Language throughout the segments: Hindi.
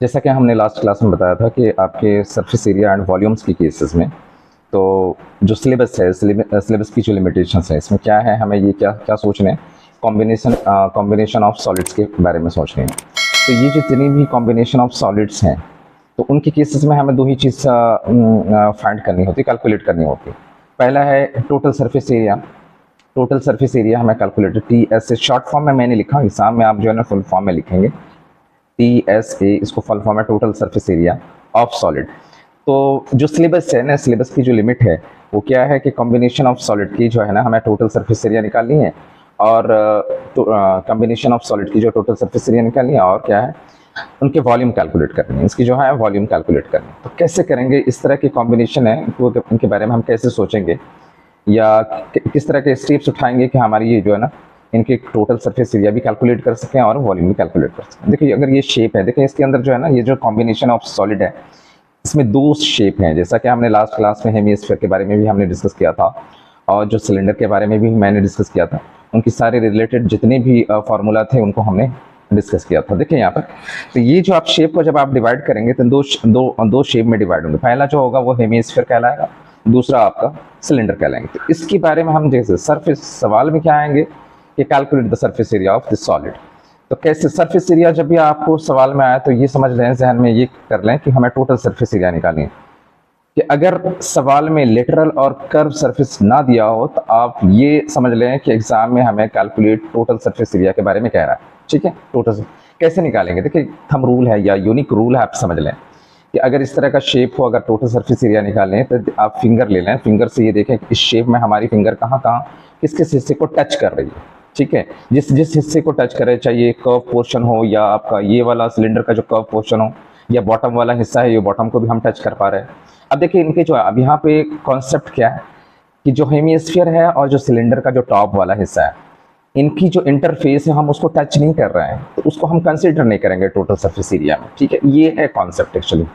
जैसा कि हमने लास्ट क्लास में बताया था कि आपके सरफेस एरिया एंड वॉल्यूम्स की केसेस में तो जो सिलेबस है, सिलेबस की जो लिमिटेशंस है, इसमें क्या है, हमें ये क्या क्या सोचने हैं, कॉम्बिनेशन ऑफ सॉलिड्स के बारे में सोचने हैं। तो ये जितनी भी कॉम्बिनेशन ऑफ सॉलिड्स हैं, तो उनके केसेस में हमें दो ही चीज़ फाइंड करनी होती है, कैलकुलेट करनी होती है। पहला है total surface area. Total surface area हमें कैलकुलेट, टी एस से शॉर्ट फॉर्म में मैंने लिखा, एग्जाम में आप जो है ना फुल फॉर्म में लिखेंगे, टी एस ए, इसको फुल फॉर्म है total surface area of solid. तो जो सिलेबस है ना, सिलेबस की जो लिमिट है वो क्या है कि कॉम्बिनेशन ऑफ सॉलिड की जो है ना हमें टोटल सरफेस एरिया निकालनी है, और कॉम्बिनेशन ऑफ सॉलिड की जो टोटल सरफेस एरिया निकालनी है, और क्या है, उनके वॉल्यूम कैलकुलेट करनी है, इसकी जो है वॉल्यूम कैलकुलेट करनी है। तो कैसे करेंगे, इस तरह की कॉम्बिनेशन है वो, इनके बारे में हम कैसे सोचेंगे या किस तरह के स्टेप्स उठाएंगे कि हमारी ये जो है ना इनके टोटल सरफेस एरिया भी कैलकुलेट कर सकें और वॉल्यूम भी कैलकुलेट कर सकें। देखिए अगर ये शेप है, देखिए इसके अंदर जो है ना ये जो कॉम्बिनेशन ऑफ सॉलिड है, इसमें दो शेप हैं, जैसा कि हमने लास्ट क्लास में हेमिस्फीयर के बारे में भी हमने डिस्कस किया था, और जो सिलेंडर के बारे में भी मैंने डिस्कस किया था, उनकी सारे रिलेटेड जितने भी फार्मूला थे उनको हमने डिस्कस किया था। देखिए यहाँ पर, तो ये जो आप शेप को जब आप डिवाइड करेंगे तो दो शेप में डिवाइड होंगे। पहला जो होगा वो हेमिस्फीयर कहलाएगा, दूसरा आपका सिलेंडर कहलाएंगे। तो इसके बारे में हम जैसे सरफेस सवाल में क्या आएंगे कि calculate the surface area of this solid. तो कैसे सरफेस एरिया, जब भी आपको सवाल में आया तो ये समझ लें, जहन में ये कर लें कि हमें टोटल सरफेस एरिया निकालनी है। कि अगर सवाल में लेटरल और कर्व सरफेस ना दिया हो तो आप ये समझ लें कि एग्जाम में हमें कैलकुलेट टोटल सरफेस एरिया के बारे में कह रहा है। ठीक है, टोटल कैसे निकालेंगे, देखिए थंब रूल है या यूनिक रूल है, आप समझ लें कि अगर इस तरह का शेप हो, अगर टोटल सरफेस एरिया निकालें तो आप फिंगर ले लें, फिंगर से ये देखें कि इस शेप में हमारी फिंगर कहाँ कहाँ किस किस हिस्से को टच कर रही है। ठीक है, जिस जिस हिस्से को टच करे, चाहे ये कर्व पोर्शन हो या आपका ये वाला सिलेंडर का जो कर्व पोर्शन हो, या बॉटम वाला हिस्सा है, ये बॉटम को भी हम टच कर पा रहे हैं। अब देखिए इनके जो अब यहाँ पे कॉन्सेप्ट क्या है कि जो हेमिस्फीयर है और जो सिलेंडर का जो टॉप वाला हिस्सा है, इनकी जो इंटरफेस है हम उसको टच नहीं कर रहे हैं, तो उसको हम कंसिडर नहीं करेंगे टोटल सरफेस एरिया में। ठीक है, ये है concept. Actually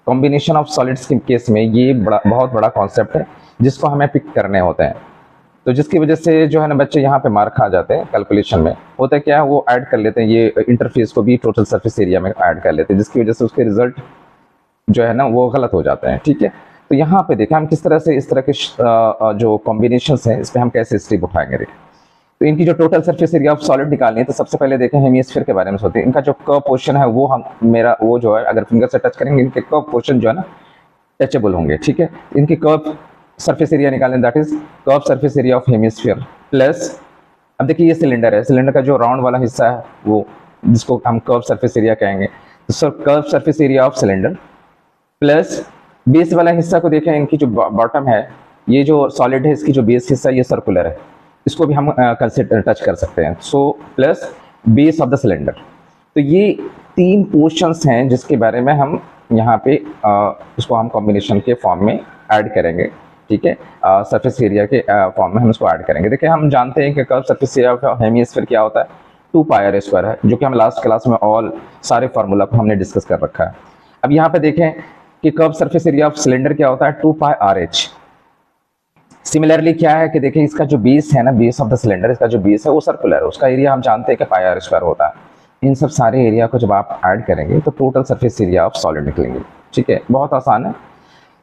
combination of solids के केस में ये बहुत बड़ा कॉन्सेप्ट है जिसको हमें पिक करने होते हैं। तो जिसकी वजह से जो है ना बच्चे यहाँ पे मार खा जाते हैं। कैलकुलेशन में होता है क्या है, वो ऐड कर लेते हैं, ये इंटरफेस को भी टोटल सरफेस एरिया में ऐड कर लेते हैं, जिसकी वजह से उसके रिजल्ट जो है ना वो गलत हो जाते हैं। ठीक है, तो यहाँ पे देखें हम किस तरह से इस तरह के जो कॉम्बिनेशन हैं इस पर हम कैसे स्टेप उठाएंगे। देखिए तो इनकी जो total surface area of solid निकालनी है, तो सबसे पहले देखें हेमिस्फीयर के बारे में सोचते हैं। इनका जो कर्व पोर्शन है वो हम मेरा वो जो है अगर फिंगर से टच करेंगे, इनके कर्व पोर्शन जो है ना टचेबल होंगे। ठीक है, इनकी कर्व सरफेस एरिया निकालें, that is curve surface area of hemisphere plus, अब देखिए ये सिलेंडर है, सिलेंडर का जो राउंड वाला हिस्सा है वो जिसको हम कर्व सरफेस एरिया कहेंगे, तो sir curve surface area of cylinder plus base वाला हिस्सा को देखें, इनकी जो बॉटम है, ये जो सॉलिड है इसकी जो बेस हिस्सा ये सर्कुलर है, इसको भी हम कंसिडर टच कर सकते हैं। So plus base of the cylinder. तो ये तीन पोर्शंस हैं जिसके बारे में हम यहाँ पे इसको हम कॉम्बिनेशन के फॉर्म में ऐड करेंगे। ठीक है, सरफेस एरिया के फॉर्म में हम इसको ऐड करेंगे। देखिए हम जानते हैं कि curve surface area of hemisphere क्या होता है, 2πr² है, जो कि हम लास्ट क्लास में ऑल सारे फार्मूला को हमने डिस्कस कर रखा है। अब यहाँ पे देखें कि curve surface area of cylinder क्या होता है, 2πrh। सिमिलरली क्या है कि देखिए इसका जो बेस है ना, बेस ऑफ द सिलेंडर, इसका जो बेस है वो सर्कुलर है, उसका एरिया हम जानते हैं कि πr² होता है। इन सब सारे एरिया को जब आप ऐड करेंगे तो total surface area of solid निकलेंगे। ठीक है, बहुत आसान है।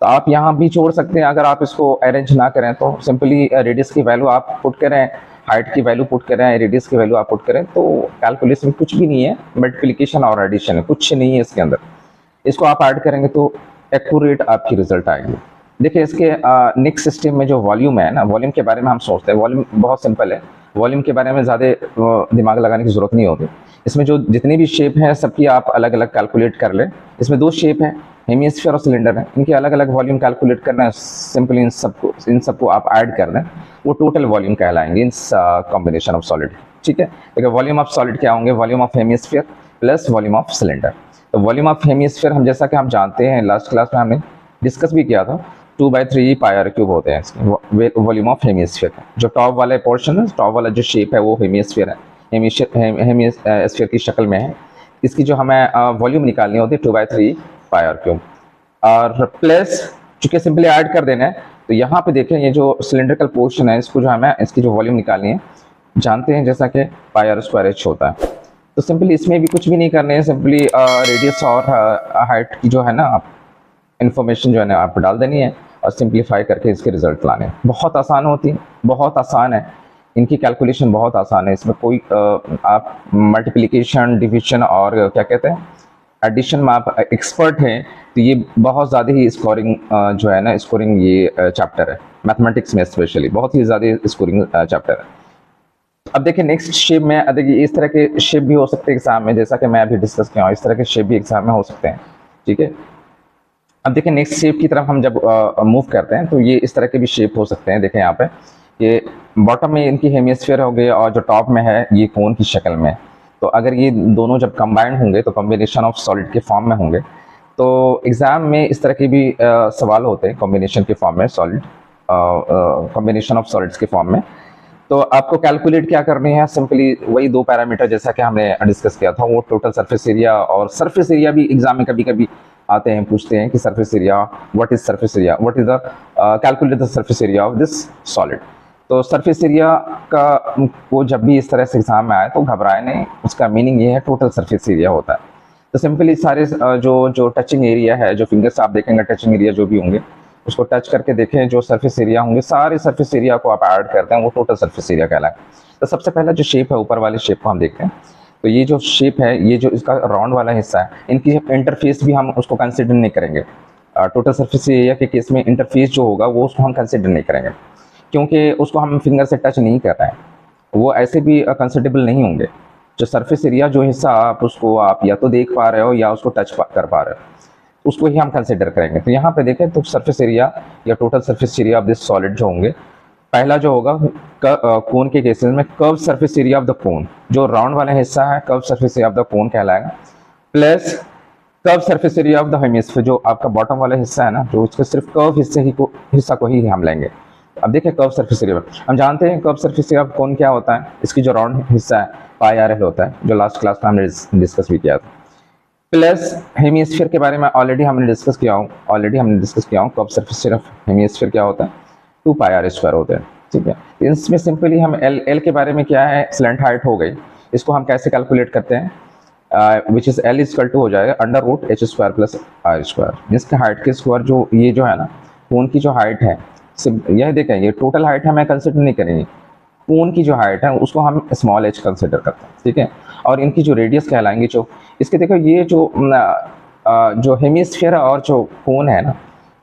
तो आप यहाँ भी छोड़ सकते हैं, अगर आप इसको अरेंज ना करें तो सिंपली रेडियस की वैल्यू आप पुट करें, हाइट की वैल्यू पुट करें, रेडियस की वैल्यू आप पुट करें, तो कैलकुलेशन कुछ भी नहीं है, मल्टीप्लिकेशन और एडिशन है, कुछ नहीं है इसके अंदर। इसको आप ऐड करेंगे तो एक्यूरेट आपकी रिजल्ट आएगी। देखिए इसके नेक्स्ट सिस्टम में जो वॉल्यूम है ना, वॉल्यूम के बारे में हम सोचते हैं, वॉल्यूम बहुत सिंपल है, वॉल्यूम के बारे में ज़्यादा दिमाग लगाने की ज़रूरत नहीं होती। इसमें जो जितनी भी शेप हैं सबकी आप अलग अलग कैलकुलेट कर लें। इसमें दो शेप हैं, हेमिस्फीयर और सिलेंडर है, इनके अलग अलग वॉल्यूम कैलकुलेट करना है। सिंपली इन सबको आप ऐड कर दें, वो टोटल वॉल्यूम कहलाएंगे इन कॉम्बिनेशन ऑफ सॉलिड। ठीक है, देखिए वॉल्यूम ऑफ सॉलिड क्या होंगे, volume of hemisphere plus volume of cylinder. तो वॉल्यूम ऑफ हेमिस्फीयर हम जैसा कि हम जानते हैं, लास्ट क्लास में हमने डिस्कस भी किया था, 2/3πr³ होते हैं इसके वॉल्यूम ऑफ हेमिस्फीयर। जो टॉप वाला पोर्शन है, टॉप वाला जो शेप है वो हेमिस्फीयर है, हेमिस्फीयर की शक्ल में है। इसकी जो हमें वॉल्यूम निकालनी होती है 2/3πr³, और प्लस चूँकि सिंपली ऐड कर देना है, तो यहाँ पे देखें ये जो सिलेंड्रिकल पोर्शन है इसको जो हमें इसकी जो वॉल्यूम निकालनी है, जानते हैं जैसा कि πr²h होता है। तो सिंपली इसमें भी कुछ भी नहीं करने हैं, सिंपली रेडियस और हाइट की जो है ना आप इन्फॉर्मेशन जो है ना आप डाल देनी है और सिंप्लीफाई करके इसके रिजल्ट लाने हैं। बहुत आसान होती है, बहुत आसान है, इनकी कैलकुलेशन बहुत आसान है। इसमें कोई आप मल्टीप्लिकेशन, डिविजन और क्या कहते हैं एडिशन में आप एक्सपर्ट हैं तो ये बहुत ज़्यादा ही स्कोरिंग जो है ना स्कोरिंग ये चैप्टर है मैथमेटिक्स में, स्पेशली बहुत ही ज़्यादा स्कोरिंग चैप्टर है। अब देखिए नेक्स्ट शेप में, देखिए इस तरह के शेप भी हो सकते हैं एग्जाम में, जैसा कि मैं अभी डिस्कस किया हूँ, इस तरह के शेप भी एग्जाम में हो सकते हैं। ठीक है, अब देखिए नेक्स्ट शेप की तरफ हम जब मूव करते हैं तो ये इस तरह के भी शेप हो सकते हैं। देखें यहाँ पे ये बॉटम में इनकी हेमिस्फीयर हो गई और जो टॉप में है ये कोन की शक्ल में। तो अगर ये दोनों जब कंबाइंड होंगे तो कॉम्बिनेशन ऑफ सॉलिड के फॉर्म में होंगे। तो एग्ज़ाम में इस तरह के भी सवाल होते हैं कॉम्बिनेशन के फॉर्म में, सॉलिड कॉम्बिनेशन ऑफ सॉलिड्स के फॉर्म में। तो आपको कैलकुलेट क्या करनी है, सिंपली वही दो पैरामीटर जैसा कि हमने डिस्कस किया था, वो टोटल सरफेस एरिया और सरफेस एरिया भी एग्जाम में कभी कभी आते हैं, पूछते हैं कि surface area, what is surface area, what is the calculate the surface area of this solid. तो सरफेस एरिया का वो जब भी इस तरह से एग्जाम में आए तो घबराए नहीं, उसका मीनिंग ये है टोटल सरफेस एरिया होता है। तो सिंपली सारे जो टचिंग एरिया है, जो फिंगर से आप देखेंगे टचिंग एरिया जो भी होंगे उसको टच करके देखें, जो सरफेस एरिया होंगे सारे सरफेस एरिया को आप ऐड करते हैं वो टोटल सरफेस एरिया कहलाए। तो सबसे पहला जो शेप है ऊपर वाले शेप को हम देखते हैं। तो ये जो शेप है, ये जो इसका राउंड वाला हिस्सा है, इनकी इंटरफेस भी हम उसको कंसिडर नहीं करेंगे। टोटल सरफेस एरिया के केस में इंटरफेस जो होगा वो उसको हम कंसिडर नहीं करेंगे, क्योंकि उसको हम फिंगर से टच नहीं कर रहे हैं, वो ऐसे भी कंसिडरेबल नहीं होंगे। जो सरफेस एरिया जो हिस्सा आप उसको आप या तो देख पा रहे हो या उसको टच कर पा रहे हो, उसको ही हम कंसिडर करेंगे। तो यहाँ पे देखें तो सरफेस एरिया या total surface area of this solid जो होंगे, पहला जो होगा कोन के केसेस में curve surface area of the cone, जो राउंड वाला हिस्सा है curve surface area of the cone कहलाएगा, plus curve surface area of the hemisphere, जो आपका बॉटम वाला हिस्सा है ना, जो इसके सिर्फ कर्व हिस्सा को ही हम लेंगे। अब देखिए कर्व सरफेस एरिया, हम जानते हैं curve surface area of cone क्या होता है, इसकी जो राउंड हिस्सा है पाई आर एल होता है, जो लास्ट क्लास में हमने डिस्कस भी किया था। प्लस हेमिस्फीयर के बारे में ऑलरेडी हमने डिस्कस किया हूँ curve surface area of hemisphere क्या होता है, 2 पाई आर स्क्वायर होते हैं। ठीक है, इसमें सिंपली हम एल के बारे में क्या है, स्लैंट हाइट हो गई, इसको हम कैसे कैलकुलेट करते हैं, which is L equal to हो जाएगा under root H square plus R square. इसके हाइट के स्क्वायर जो ये जो है ना कोन की जो हाइट है, यह देखें ये टोटल हाइट हमें कंसिडर नहीं करेंगे, कोन की जो हाइट है उसको हम स्मॉल एच कंसिडर करते हैं। ठीक है, और इनकी जो रेडियस कहलाएंगे, जो इसके देखो ये जो हेमिस्फीयर और जो कोन है ना,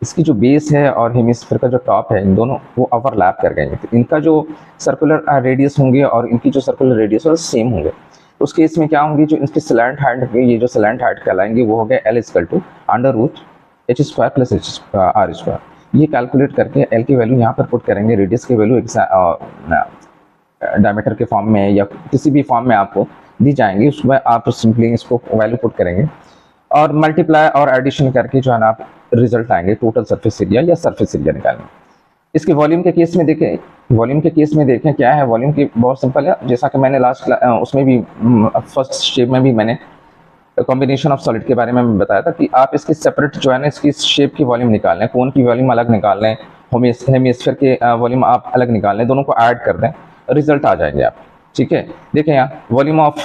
इसकी जो बेस है और हेमिस्फीयर का जो टॉप है, इन दोनों वो ओवरलैप कर गए, तो इनका जो सर्कुलर रेडियस होंगे और इनकी जो सर्कुलर रेडियस है सेम होंगे। तो उस केस में क्या होंगी, जो इनकी स्लैंट हाइट, ये जो स्लैंट हाइट कहलाएंगे वो हो गया L equal to under root H square plus H R square. ये कैलकुलेट करके एल की वैल्यू यहाँ पर पुट करेंगे, रेडियस की वैल्यू डायमीटर के फॉर्म में या किसी भी फॉर्म में आपको दी जाएंगी, उसमें आप सिंपली इसको वैल्यू पुट करेंगे और मल्टीप्लाई और एडिशन करके जो है ना आप रिजल्ट आएंगे टोटल सरफेस एरिया या सरफेस एरिया निकालने। इसके वॉल्यूम के केस में देखें, क्या है वॉल्यूम की, बहुत सिंपल है, जैसा कि मैंने लास्ट उसमें भी फर्स्ट शेप में भी मैंने कॉम्बिनेशन ऑफ सॉलिड के बारे में बताया था कि आप इसकी सेपरेट जो है ना इसकी शेप की वॉल्यूम निकाल लें, कोन की वॉल्यूम अलग निकाल लें, हेमिस्फीयर के वॉल्यूम आप अलग निकाल लें, दोनों को ऐड कर दें, रिजल्ट आ जाएंगे आप। ठीक है, देखें यहाँ वॉल्यूम ऑफ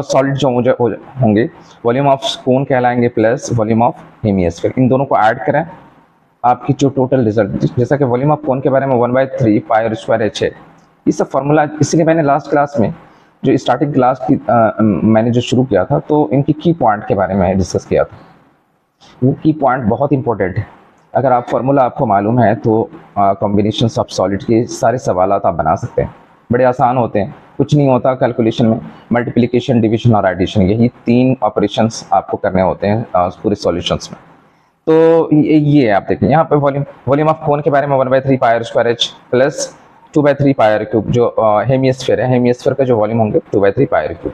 सॉलिड जो होंगे, वॉल्यूम ऑफ कोन कहलाएंगे प्लस वॉल्यूम ऑफ हेमिस्फीयर, इन दोनों को ऐड करें, आपकी जो टोटल रिजल्ट, जैसा कि वॉल्यूम ऑफ कोन के बारे में 1/3 पाई आर स्क्वायर एच है, ये सब फार्मूला, इसलिए मैंने लास्ट क्लास में जो स्टार्टिंग क्लास की मैंने जो शुरू किया था तो इनकी की पॉइंट के बारे में डिस्कस किया था। वो की पॉइंट बहुत इंपॉर्टेंट है, अगर आप फार्मूला आपको मालूम है तो कॉम्बिनेशन ऑफ सॉलिड के सारे सवाल आप बना सकते हैं, बड़े आसान होते हैं, कुछ नहीं होता कैलकुलेशन में, मल्टीप्लिकेशन, डिविजन और एडिशन, यही 3 ऑपरेशंस आपको करने होते हैं पूरे सॉल्यूशंस में। तो ये आप देखें यहाँ पे वॉल्यूम ऑफ कोन के बारे में 1/3 pi r square h plus 2/3 pi r cube, जो हेमिस्फीयर है, हेमिस्फीयर का जो वॉल्यूम होंगे 2/3 पाई आर क्यूब।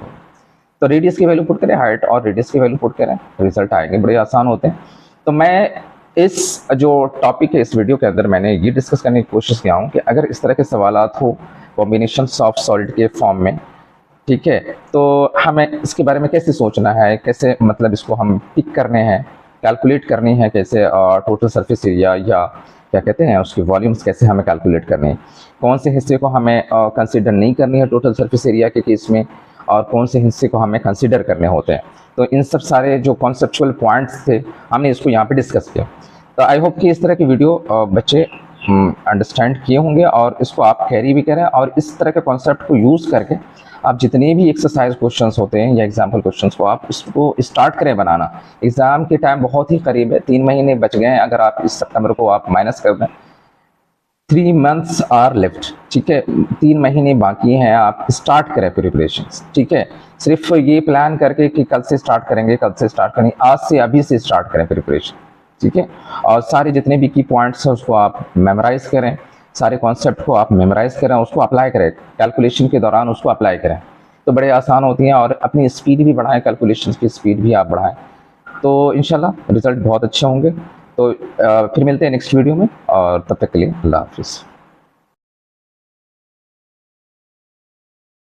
तो रेडियस की वैल्यू पुट करें, हाइट और रेडियस की वैल्यू पुट करें, रिजल्ट आएंगे, बड़े आसान होते हैं। तो मैं इस जो टॉपिक है इस वीडियो के अंदर मैंने ये डिस्कस करने की कोशिश किया हूँ कि अगर इस तरह के सवालात हो कॉम्बिनेशन ऑफ सॉलिड के फॉर्म में, ठीक है, तो हमें इसके बारे में कैसे सोचना है, कैसे मतलब इसको हम पिक करने हैं, कैलकुलेट करनी है कैसे, टोटल सरफेस एरिया या क्या कहते हैं उसकी वॉल्यूम्स कैसे हमें कैलकुलेट करनी है, कौन से हिस्से को हमें कंसीडर नहीं करनी है टोटल सरफेस एरिया के केस में, और कौन से हिस्से को हमें कंसिडर करने होते हैं। तो इन सब सारे जो कॉन्सेप्चुअल पॉइंट्स थे हमने इसको यहाँ पे डिस्कस किया। तो आई होप कि इस तरह की वीडियो बच्चे अंडरस्टैंड किए होंगे और इसको आप कैरी भी करें, और इस तरह के कॉन्सेप्ट को यूज़ करके आप जितने भी एक्सरसाइज क्वेश्चंस होते हैं या एग्जाम्पल क्वेश्चंस को आप उसको स्टार्ट करें बनाना। एग्ज़ाम के टाइम बहुत ही करीब है, 3 महीने बच गए हैं। अगर आप इस सितंबर को आप माइनस कर दें, 3 मंथ्स आर लेफ्ट, ठीक है, 3 महीने बाकी हैं। आप स्टार्ट करें प्रिपरेशन, ठीक है। सिर्फ ये प्लान करके कि कल से स्टार्ट करेंगे, कल से स्टार्ट करेंगे, आज से अभी से स्टार्ट करें प्रिपरेशन, ठीक है। और सारे जितने भी की पॉइंट्स हैं उसको आप मेमोराइज करें, सारे कॉन्सेप्ट को आप मेमोराइज करें, उसको अप्लाई करें, कैलकुलेशन के दौरान उसको अप्लाई करें, तो बड़े आसान होती हैं। और अपनी स्पीड भी बढ़ाएं, कैलकुलेशन की स्पीड भी आप बढ़ाएं, तो इंशाल्लाह रिजल्ट बहुत अच्छे होंगे। तो फिर मिलते हैं नेक्स्ट वीडियो में, और तब तक के लिए अल्लाह हाफिज़।